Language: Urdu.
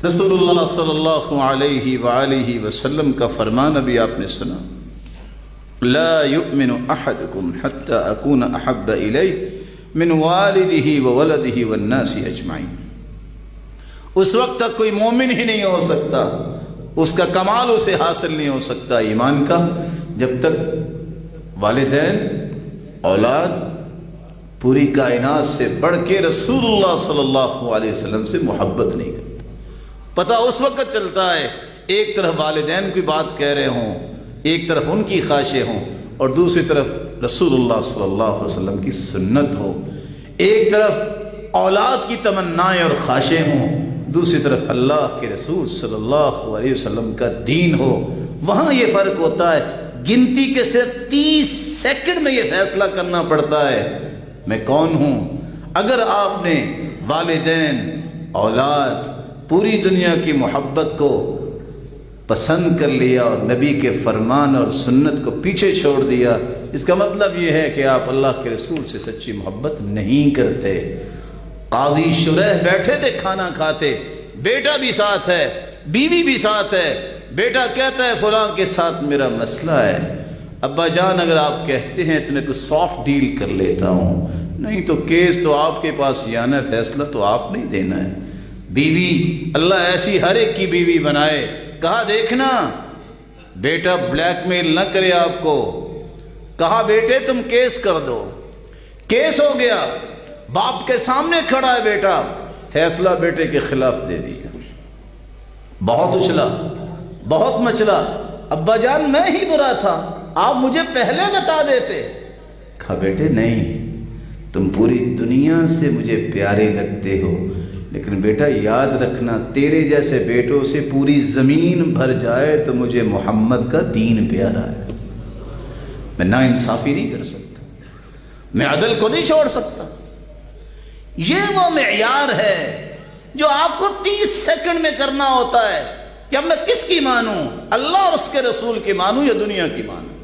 رسول اللہ صلی اللہ علیہ وآلہ وسلم کا فرمان ابھی آپ نے سنا، لا یؤمن احدکم حتی اکون احب الیہ من والدہ وولدہ والناس اجمعین۔ اس وقت تک کوئی مومن ہی نہیں ہو سکتا، اس کا کمال اسے حاصل نہیں ہو سکتا ایمان کا، جب تک والدین، اولاد، پوری کائنات سے بڑھ کے رسول اللہ صلی اللہ علیہ وسلم سے محبت نہیں کرتا۔ پتہ اس وقت چلتا ہے ایک طرف والدین کی بات کہہ رہے ہوں، ایک طرف ان کی خواہشیں ہوں، اور دوسری طرف رسول اللہ صلی اللہ علیہ وسلم کی سنت ہو، ایک طرف اولاد کی تمنائیں اور خواہشیں ہوں، دوسری طرف اللہ کے رسول صلی اللہ علیہ وسلم کا دین ہو۔ وہاں یہ فرق ہوتا ہے، گنتی کے صرف 30 سیکنڈ میں یہ فیصلہ کرنا پڑتا ہے میں کون ہوں۔ اگر آپ نے والدین، اولاد، پوری دنیا کی محبت کو پسند کر لیا اور نبی کے فرمان اور سنت کو پیچھے چھوڑ دیا، اس کا مطلب یہ ہے کہ آپ اللہ کے رسول سے سچی محبت نہیں کرتے۔ قاضی شریح بیٹھے تھے کھانا کھاتے، بیٹا بھی ساتھ ہے، بیوی بھی ساتھ ہے، بیٹا کہتا ہے فلاں کے ساتھ میرا مسئلہ ہے، ابا جان اگر آپ کہتے ہیں تو میں کوئی سافٹ ڈیل کر لیتا ہوں، نہیں تو کیس تو آپ کے پاس ہی آنا ہے، فیصلہ تو آپ نہیں دینا ہے۔ بیوی، اللہ ایسی ہر ایک کی بیوی بنائے، کہا دیکھنا بیٹا بلیک میل نہ کرے آپ کو، کہا بیٹے تم کیس کر دو، کیس ہو گیا، باپ کے سامنے کھڑا ہے بیٹا، فیصلہ بیٹے کے خلاف دے دیا، بہت اچھلا، بہت مچلا، ابا جان میں ہی برا تھا، آپ مجھے پہلے بتا دیتے۔ کہا بیٹے نہیں، تم پوری دنیا سے مجھے پیارے لگتے ہو، لیکن بیٹا یاد رکھنا تیرے جیسے بیٹوں سے پوری زمین بھر جائے تو مجھے محمد کا دین پیارا ہے، میں نا انصافی نہیں کر سکتا، میں عدل کو نہیں چھوڑ سکتا۔ یہ وہ معیار ہے جو آپ کو 30 سیکنڈ میں کرنا ہوتا ہے کہ اب میں کس کی مانوں، اللہ اور اس کے رسول کی مانوں یا دنیا کی مانوں۔